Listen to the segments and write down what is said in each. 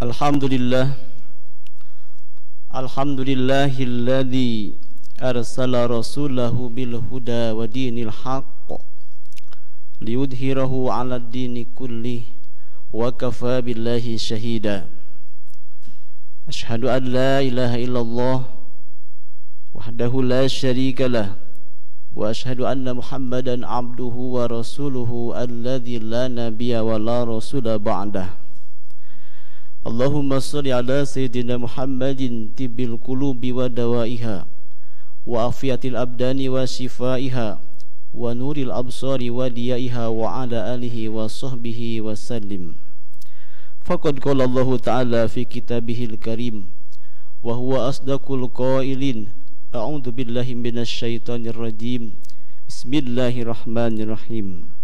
Alhamdulillah, alhamdulillahilladzi arsala rasulahu bil huda wa dinil haqq liyudhhirahu 'alad dini kulli wa kafa billahi shahida. Asyhadu an la ilaha illallah wahdahu la syarika lah wa asyhadu anna Muhammadan abduhu wa rasuluhu alladzi la nabiyya wa la rasula ba'dah. Allahumma salli ala sayyidina Muhammadin tibbil qulubi wa dawaiha wa afiyatil abdani wa shifaiha wa nuril absari wa diyaiha wa ala alihi wa sahbihi wa sallim. Faqad qala Allah ta'ala fi kitabihil karim wa huwa asdaqul qailin. A'udzu billahi minasy syaithanir rajim. Bismillahirrahmanirrahim.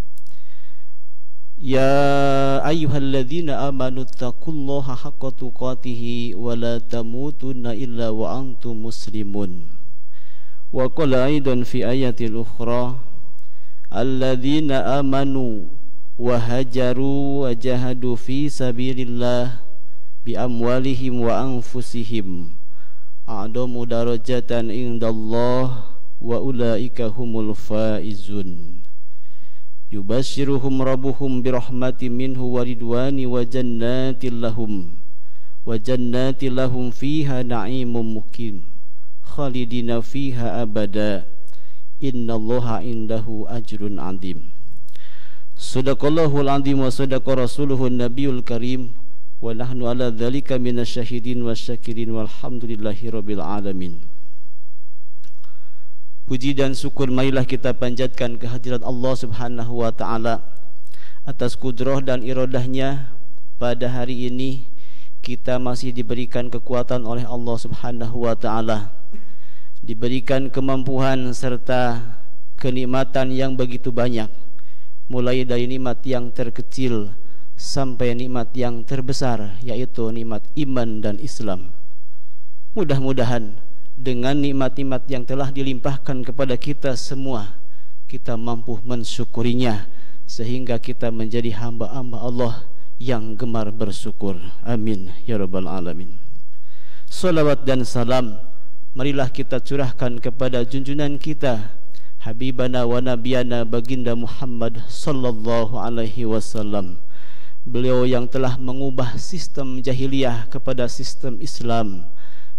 Ya ayyuhalladzina amanu taqullaha haqqa tuqatih wa la tamutunna illa wa antum muslimun. Wa qala aidan fi ayatil ukhra alladzina amanu wa hajaru wa jahadu fi sabilillah bi amwalihim wa anfusihim a'damu darajatan indallah wa ulaika humul faizun. Yubashiruhum rabbuhum birahmatin minhu wa ridwani wa jannatin lahum fiha na'imun muqim khalidina fiha abada innallaha indahu ajrun 'adzim. Shadaqallahul 'adzim wa shadaqa rasuluhun nabiyul karim wa nahnu ala dzalika minasyahidin wasyakirin walhamdulillahi rabbil alamin. Puji dan syukur marilah kita panjatkan kehadirat Allah Subhanahu wa ta'ala atas kudrah dan iradahnya. Pada hari ini kita masih diberikan kekuatan oleh Allah Subhanahu wa ta'ala, diberikan kemampuan serta kenikmatan yang begitu banyak, mulai dari nikmat yang terkecil sampai nikmat yang terbesar, yaitu nikmat iman dan Islam. Mudah-mudahan dengan nikmat-nikmat yang telah dilimpahkan kepada kita semua, kita mampu mensyukurinya sehingga kita menjadi hamba-hamba Allah yang gemar bersyukur. Amin ya rabbal alamin. Salawat dan salam marilah kita curahkan kepada junjungan kita, habibana wa nabiyana baginda Muhammad sallallahu alaihi wasallam. Beliau yang telah mengubah sistem jahiliyah kepada sistem Islam.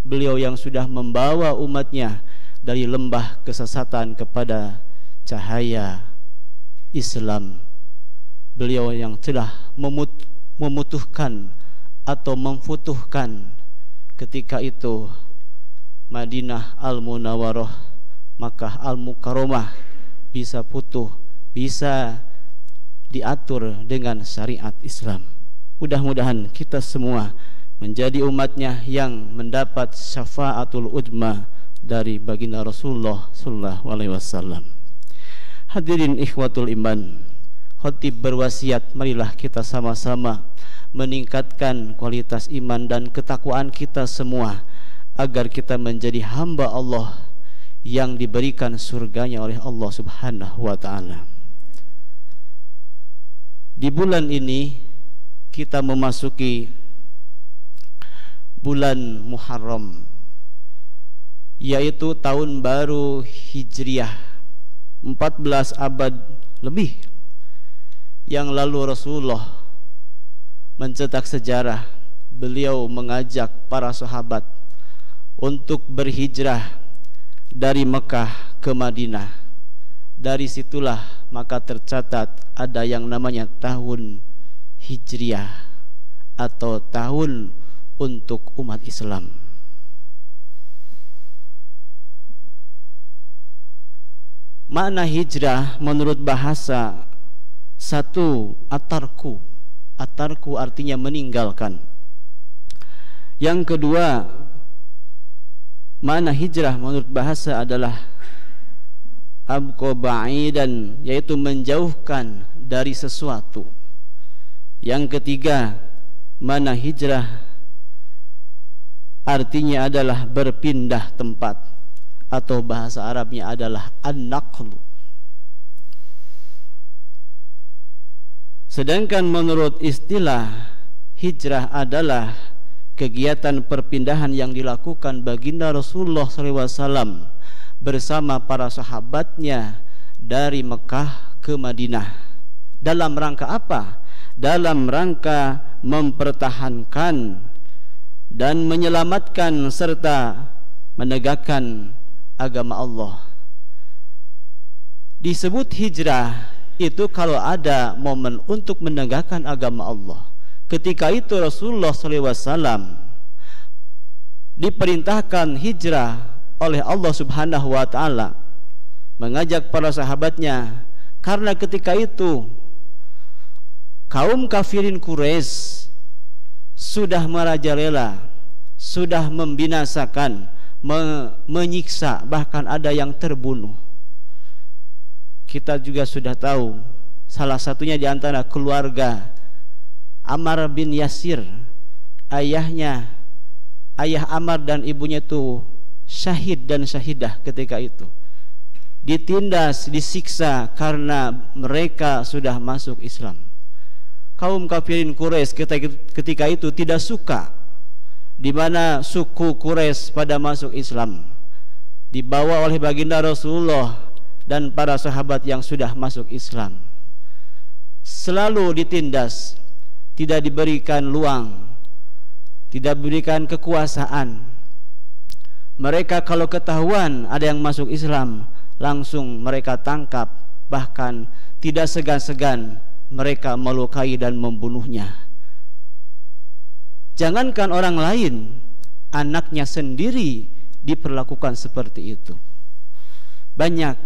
Beliau yang sudah membawa umatnya dari lembah kesesatan kepada cahaya Islam. Beliau yang telah memutuhkan atau memfutuhkan ketika itu Madinah Al-Munawwarah, Makkah Al-Mukarramah bisa futuh, bisa diatur dengan syariat Islam. Mudah-mudahan kita semua menjadi umatnya yang mendapat syafaatul udma dari baginda Rasulullah sallallahu alaihi wasallam. Hadirin ikhwatul iman, khatib berwasiat marilah kita sama-sama meningkatkan kualitas iman dan ketakwaan kita semua agar kita menjadi hamba Allah yang diberikan surganya oleh Allah Subhanahu wa ta'ala. Di bulan ini kita memasuki bulan Muharram, yaitu tahun baru Hijriah 14 abad lebih yang lalu. Rasulullah mencetak sejarah. Beliau mengajak para sahabat untuk berhijrah dari Mekah ke Madinah. Dari situlah maka tercatat ada yang namanya tahun Hijriah atau tahun untuk umat Islam. Makna hijrah menurut bahasa, satu, atarku artinya meninggalkan. Yang kedua, makna hijrah menurut bahasa adalah abqa ba'idan, yaitu menjauhkan dari sesuatu. Yang ketiga, makna hijrah artinya adalah berpindah tempat, atau bahasa Arabnya adalah an-naqlu. Sedangkan menurut istilah hijrah adalah kegiatan perpindahan yang dilakukan baginda Rasulullah SAW bersama para sahabatnya dari Mekah ke Madinah. Dalam rangka apa? Dalam rangka mempertahankan dan menyelamatkan serta menegakkan agama Allah. Disebut hijrah itu kalau ada momen untuk menegakkan agama Allah. Ketika itu Rasulullah SAW diperintahkan hijrah oleh Allah Subhanahu wa Ta'ala, mengajak para sahabatnya, karena ketika itu kaum kafirin Quraisy sudah merajalela, sudah membinasakan, menyiksa, bahkan ada yang terbunuh. Kita juga sudah tahu, salah satunya di antara keluarga Ammar bin Yasir, ayah Ammar dan ibunya itu syahid dan syahidah ketika itu. Ditindas, disiksa karena mereka sudah masuk Islam. Kaum kafirin Quraisy ketika itu tidak suka di mana suku Quraisy pada masuk Islam, dibawa oleh baginda Rasulullah dan para sahabat yang sudah masuk Islam. Selalu ditindas, tidak diberikan luang, tidak diberikan kekuasaan. Mereka kalau ketahuan ada yang masuk Islam, langsung mereka tangkap, bahkan tidak segan-segan mereka melukai dan membunuhnya. Jangankan orang lain, anaknya sendiri diperlakukan seperti itu. Banyak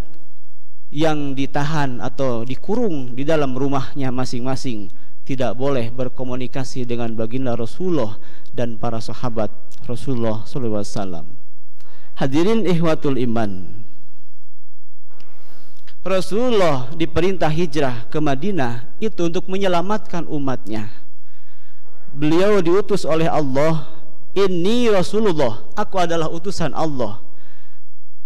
yang ditahan atau dikurung di dalam rumahnya masing-masing, tidak boleh berkomunikasi dengan baginda Rasulullah dan para sahabat Rasulullah SAW. Hadirin ikhwatul iman, Rasulullah diperintah hijrah ke Madinah itu untuk menyelamatkan umatnya. Beliau diutus oleh Allah, inni Rasulullah, aku adalah utusan Allah.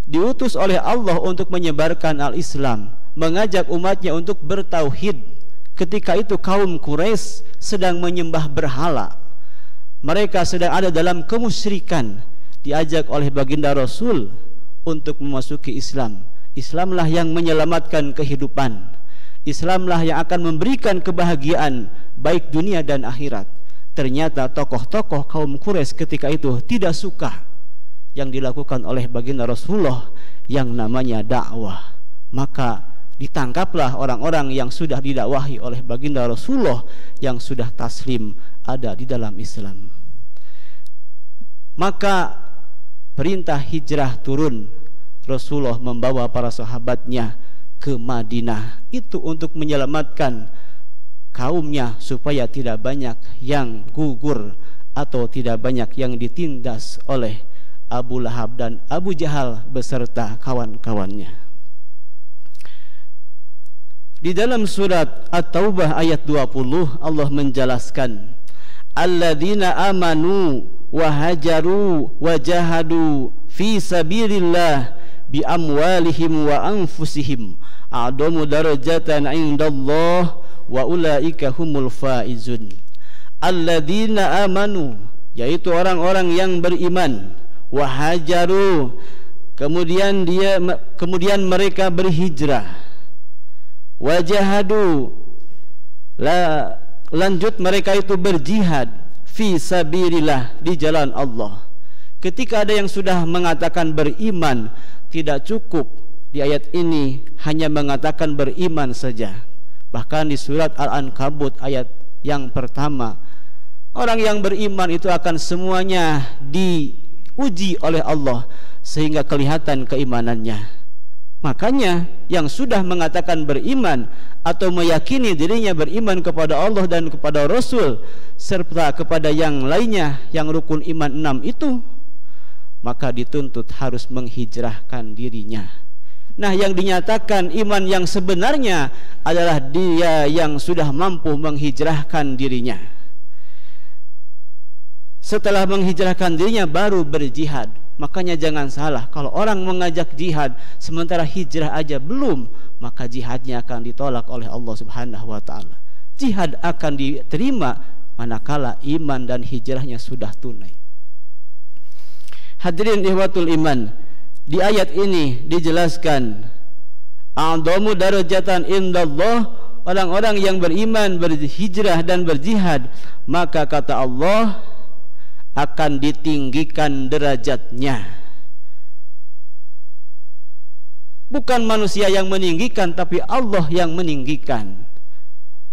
Diutus oleh Allah untuk menyebarkan al-Islam, mengajak umatnya untuk bertauhid. Ketika itu kaum Quraisy sedang menyembah berhala, mereka sedang ada dalam kemusyrikan. Diajak oleh baginda Rasul untuk memasuki Islam. Islamlah yang menyelamatkan kehidupan, Islamlah yang akan memberikan kebahagiaan baik dunia dan akhirat. Ternyata tokoh-tokoh kaum Quraisy ketika itu tidak suka yang dilakukan oleh baginda Rasulullah yang namanya dakwah. Maka ditangkaplah orang-orang yang sudah didakwahi oleh baginda Rasulullah yang sudah taslim ada di dalam Islam. Maka perintah hijrah turun. Rasulullah membawa para sahabatnya ke Madinah itu untuk menyelamatkan kaumnya supaya tidak banyak yang gugur atau tidak banyak yang ditindas oleh Abu Lahab dan Abu Jahal beserta kawan-kawannya. Di dalam surat At-Taubah ayat 20 Allah menjelaskan, alladzina amanu wa hajaru wa jahadu fi sabilillah bi amwalihim wa anfusihim a'damu darajatan 'indallah wa ulaika humul faizun. Alladzina amanu, yaitu orang-orang yang beriman, wahajaru, kemudian mereka berhijrah, wajahadu, lanjut mereka itu berjihad fi sabilillah, di jalan Allah. Ketika ada yang sudah mengatakan beriman, tidak cukup di ayat ini hanya mengatakan beriman saja. Bahkan di surat Al-Ankabut ayat yang pertama, orang yang beriman itu akan semuanya diuji oleh Allah sehingga kelihatan keimanannya. Makanya yang sudah mengatakan beriman atau meyakini dirinya beriman kepada Allah dan kepada Rasul serta kepada yang lainnya yang rukun iman 6 itu, maka dituntut harus menghijrahkan dirinya. Nah, yang dinyatakan iman yang sebenarnya adalah dia yang sudah mampu menghijrahkan dirinya. Setelah menghijrahkan dirinya baru berjihad. Makanya jangan salah, kalau orang mengajak jihad sementara hijrah aja belum, maka jihadnya akan ditolak oleh Allah Subhanahu wa taala. Jihad akan diterima manakala iman dan hijrahnya sudah tunai. Hadirin ihwatul iman, di ayat ini dijelaskan a'dhamu darajatan indallah, orang-orang yang beriman, berhijrah dan berjihad, maka kata Allah akan ditinggikan derajatnya. Bukan manusia yang meninggikan, tapi Allah yang meninggikan.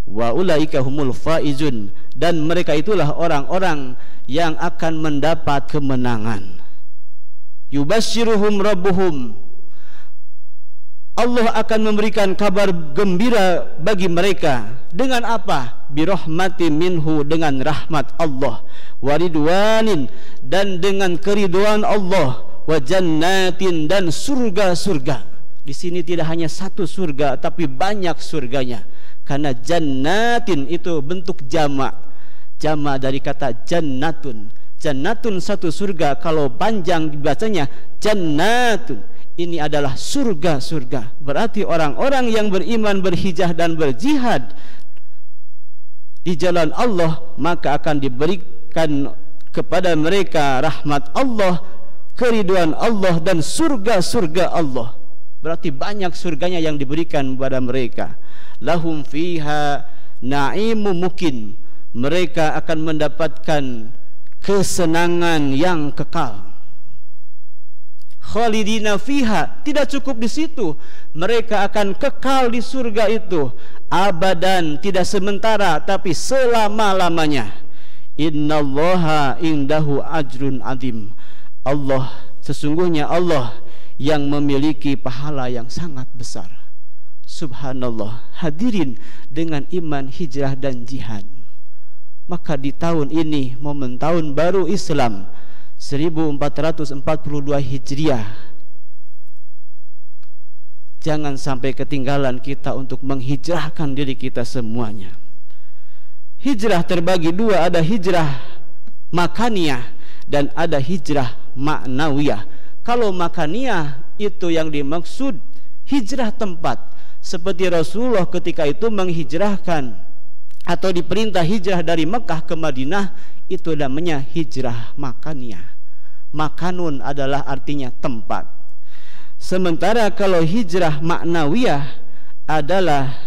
Wa ulaika humul faizun, dan mereka itulah orang-orang yang akan mendapat kemenangan. Yubasyiruhum rabbuhum, Allah akan memberikan kabar gembira bagi mereka dengan apa? Birahmati minhu, dengan rahmat Allah, waridwanin, dan dengan keridhaan Allah, wa jannatin, dan surga-surga. Di sini tidak hanya satu surga, tapi banyak surganya. Karena jannatin itu bentuk jamak dari kata jannatun. Jannatun satu surga, kalau panjang dibacanya jannatun, ini adalah surga-surga. Berarti orang-orang yang beriman, berhijrah dan berjihad di jalan Allah, maka akan diberikan kepada mereka rahmat Allah, keridhaan Allah, dan surga-surga Allah. Berarti banyak surganya yang diberikan kepada mereka. Lahum fiha na'imu mukin, mereka akan mendapatkan kesenangan yang kekal. Khalidina fiha, tidak cukup di situ, mereka akan kekal di surga itu abadan, tidak sementara tapi selama-lamanya. Innallaha indahu ajrun azim, Allah, sesungguhnya Allah yang memiliki pahala yang sangat besar. Subhanallah. Hadirin, dengan iman, hijrah dan jihad, maka di tahun ini, momen tahun baru Islam 1442 Hijriah, jangan sampai ketinggalan kita untuk menghijrahkan diri kita semuanya. Hijrah terbagi dua, ada hijrah makaniyah dan ada hijrah ma'nawiyah. Kalau makaniyah itu yang dimaksud hijrah tempat, seperti Rasulullah ketika itu menghijrahkan atau diperintah hijrah dari Mekah ke Madinah, itu namanya hijrah makaniyah. Makanun adalah artinya tempat. Sementara kalau hijrah ma'nawiyah adalah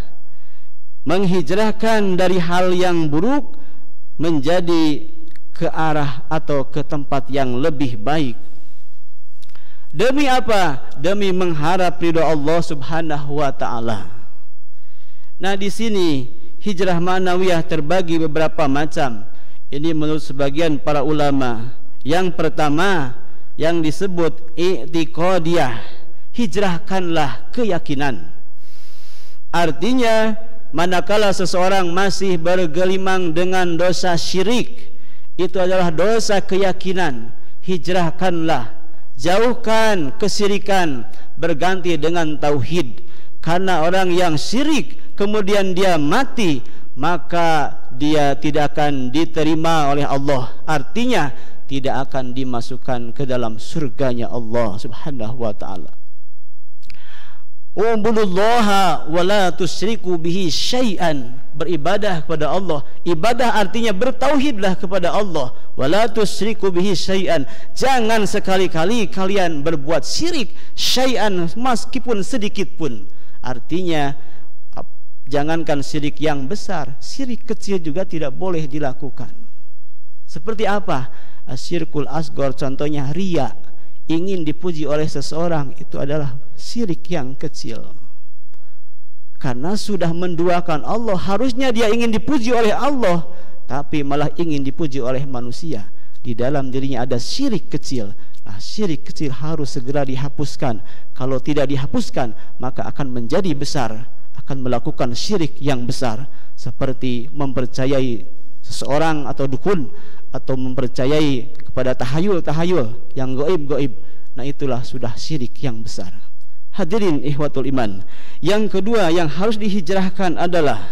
menghijrahkan dari hal yang buruk menjadi ke arah atau ke tempat yang lebih baik. Demi apa? Demi mengharap ridha Allah Subhanahu wa taala. Nah, di sini hijrah ma'nawiyah terbagi beberapa macam. Ini menurut sebagian para ulama. Yang pertama yang disebut i'tiqadiyah, hijrahkanlah keyakinan. Artinya manakala seseorang masih bergelimang dengan dosa syirik, itu adalah dosa keyakinan, hijrahkanlah, jauhkan kesyirikan, berganti dengan tauhid. Karena orang yang syirik kemudian dia mati, maka dia tidak akan diterima oleh Allah. Artinya tidak akan dimasukkan ke dalam surganya Allah Subhanahu wa taala. Ubudullaha wa la tusyriku bihi syai'an, beribadah kepada Allah. Ibadah artinya bertauhidlah kepada Allah. Wa la tusyriku bihi syai'an, jangan sekali-kali kalian berbuat syirik syai'an, meskipun sedikit pun. Artinya jangankan syirik yang besar, syirik kecil juga tidak boleh dilakukan. Seperti apa? Asyirkul asghar, contohnya riya, ingin dipuji oleh seseorang, itu adalah syirik yang kecil. Karena sudah menduakan Allah, harusnya dia ingin dipuji oleh Allah, tapi malah ingin dipuji oleh manusia. Di dalam dirinya ada syirik kecil. Nah, syirik kecil harus segera dihapuskan. Kalau tidak dihapuskan, maka akan menjadi besar, akan melakukan syirik yang besar, seperti mempercayai seseorang atau dukun, atau mempercayai kepada tahayul-tahayul yang gaib-gaib. Nah, itulah sudah syirik yang besar. Hadirin ihwatul iman, yang kedua yang harus dihijrahkan adalah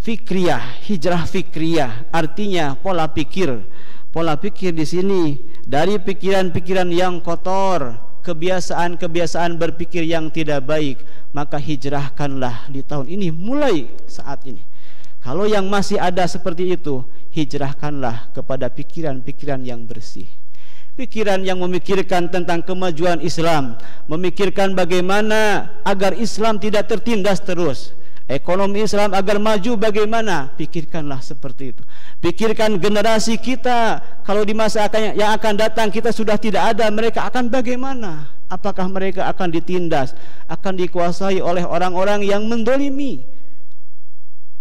fikriyah, hijrah fikriyah, artinya pola pikir. Pola pikir di sini dari pikiran-pikiran yang kotor, kebiasaan-kebiasaan berpikir yang tidak baik, maka hijrahkanlah di tahun ini, mulai saat ini. Kalau yang masih ada seperti itu, hijrahkanlah kepada pikiran-pikiran yang bersih, pikiran yang memikirkan tentang kemajuan Islam, memikirkan bagaimana agar Islam tidak tertindas terus, ekonomi Islam agar maju bagaimana. Pikirkanlah seperti itu. Pikirkan generasi kita, kalau di masa yang akan datang kita sudah tidak ada, mereka akan bagaimana? Apakah mereka akan ditindas, akan dikuasai oleh orang-orang yang mendolimi,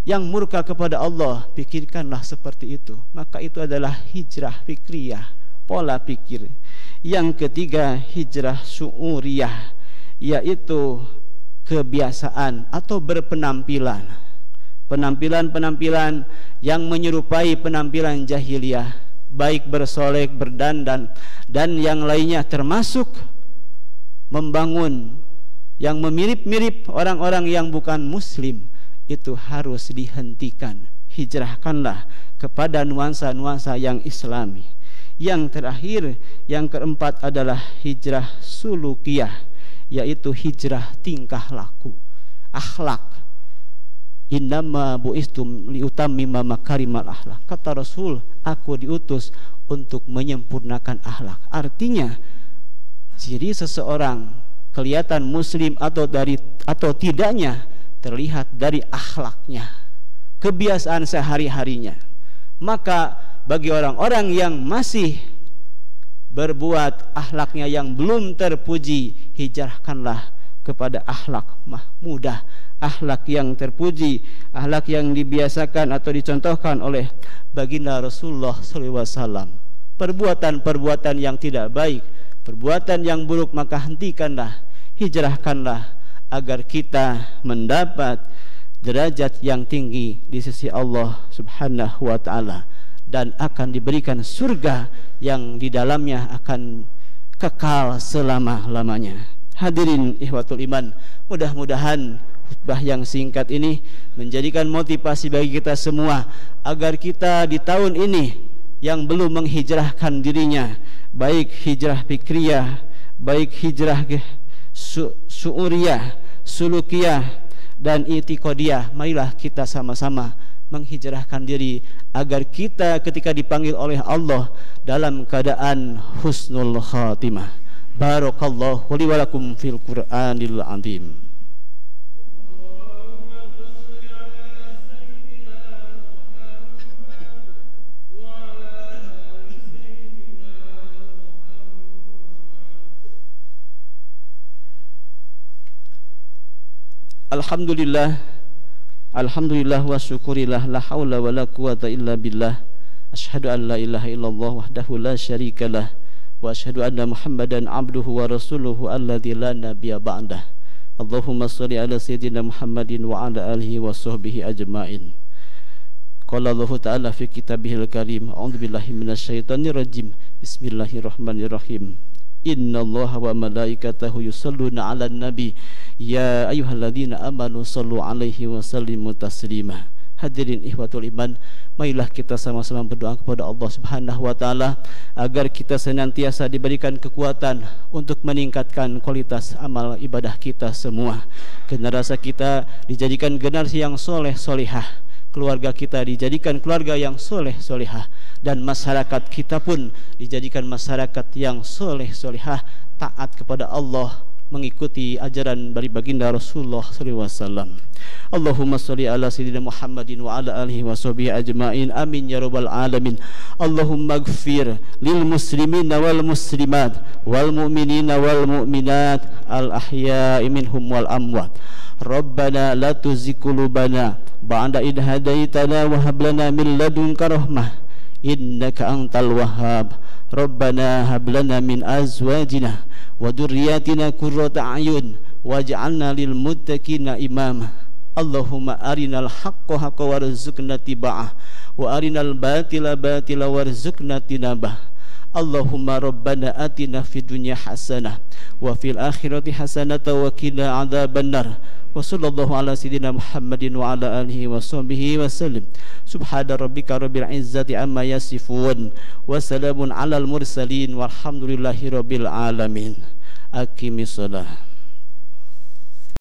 yang murka kepada Allah? Pikirkanlah seperti itu. Maka itu adalah hijrah fikriyah, pola pikir. Yang ketiga, hijrah syu'uriyah, yaitu kebiasaan atau berpenampilan, penampilan-penampilan yang menyerupai penampilan jahiliyah, baik bersolek, berdandan, dan yang lainnya, termasuk membangun yang memirip-mirip orang-orang yang bukan muslim. Itu harus dihentikan. Hijrahkanlah kepada nuansa-nuansa yang islami. Yang terakhir, yang keempat adalah hijrah sulukiyah, yaitu hijrah tingkah laku, akhlak. Innama bu'istum liutammima makarimal akhlak. Kata Rasul, aku diutus untuk menyempurnakan akhlak. Artinya, ciri seseorang kelihatan muslim atau tidaknya terlihat dari akhlaknya, kebiasaan sehari-harinya. Maka bagi orang-orang yang masih berbuat akhlaknya yang belum terpuji, hijrahkanlah kepada akhlak mahmudah, akhlak yang terpuji, akhlak yang dibiasakan atau dicontohkan oleh baginda Rasulullah SAW. Perbuatan-perbuatan yang tidak baik, perbuatan yang buruk, maka hentikanlah, hijrahkanlah, agar kita mendapat derajat yang tinggi di sisi Allah Subhanahu wa ta'ala, dan akan diberikan surga yang di dalamnya akan kekal selama-lamanya. Hadirin ikhwatul iman, mudah-mudahan khutbah yang singkat ini menjadikan motivasi bagi kita semua, agar kita di tahun ini yang belum menghijrahkan dirinya, baik hijrah fikriyah, baik hijrah syu'uriyah, sulukiyah, dan i'tiqadiyah, marilah kita sama-sama menghijrahkan diri, agar kita ketika dipanggil oleh Allah dalam keadaan husnul khatimah. Barakallahu li wa lakum fil Qur'anil azim. Alhamdulillah, alhamdulillah wa syukurillah, la haula wa la quwata illa billah. Asyhadu an la ilaha illallah wahdahu la syarikalah, wa asyhadu anna Muhammadan abduhu wa rasuluhu alladzi la nabiyya ba'dah. Allahumma shalli ala sayyidina Muhammadin wa ala alihi wa sahbihi ajmain. Qala Allah ta'ala fi kitabihil karim, a'udzu billahi minasyaitonir rajim. Bismillahirrahmanirrahim. Innallaha wa malaikatahu yusholluna 'alan nabi ya ayyuhalladzina amanu shallu 'alaihi wa sallimu taslima. Hadirin ikhwatul iman, marilah kita sama-sama berdoa kepada Allah Subhanahu wa taala agar kita senantiasa diberikan kekuatan untuk meningkatkan kualitas amal ibadah kita semua. Generasi kita dijadikan generasi yang soleh solihah, keluarga kita dijadikan keluarga yang soleh solihah, dan masyarakat kita pun dijadikan masyarakat yang soleh solihah, taat kepada Allah, mengikuti ajaran dari baginda Rasulullah SAW. Allahumma sholli ala sayyidina Muhammadin wa ala alihi wa sahbihi ajmain. Amin ya rabbal alamin. Allahumma ighfir lil muslimin wal muslimat wal mu'minin wal mu'minat al ahya'i minhum wal amwat. Rabbana la tuzigh qulubana ba'da idh hadaitana wa hab lana min ladunka rahmah innaka antal wahhab. Rabbana hab lana min azwajina wa dhurriyyatina qurrata a'yun waj'alna lil muttaqina imama. Allahumma arinal haqqa haqqan warzuqna tiba'ah wa arinal batila batila warzuqna tinabah. Allahumma rabbana atina fid dunya hasanah wa fil akhirati hasanah wa qina adzabannar. Wa sallallahu ala sayyidina Muhammadin wa ala alihi wa sahbihi wa sallim. Subhana rabbika rabbil izzati amma yasifun wa salamun alal mursalin walhamdulillahi rabbil alamin. Aqimis shalah.